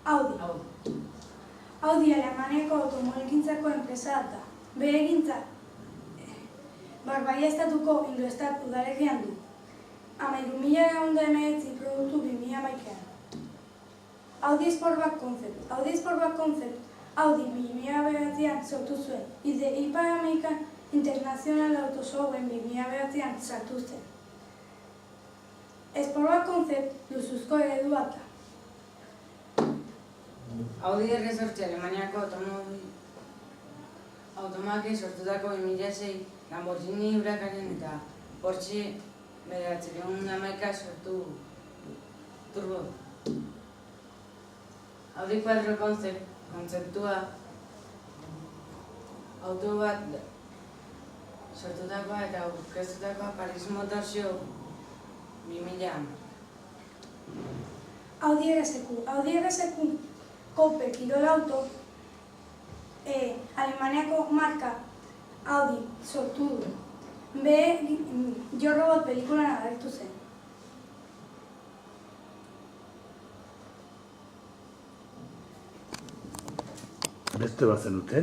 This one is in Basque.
Audi. Audi Alemaniako automobilgintzako enpresa da. Bere egintza Barbaiestatuko Ingolstadt udalerrian du. 13.919 produktu 2011an. Audi Sportback Concept. Audi Sportback Concept Audi 2009an sortu zuen. Ipar Amerikan International Auto Showen 2009an sartu zen. Sportback Concept luxuzko eredua da. Audi R8 Alemaniako automakek sortutako 2006 Lamborghini Huracan eta Porsche 911 sortu turbo. Audi Quattro kontzeptua auto bat sortutakoa eta aurkeztutakoa Paris Motor Show 2000an. Audi RSQ Coupe kirol auto Alemaniako marka Audi sortu du. Yo Robot pelikulan agertu zen. Beste bat zenuten?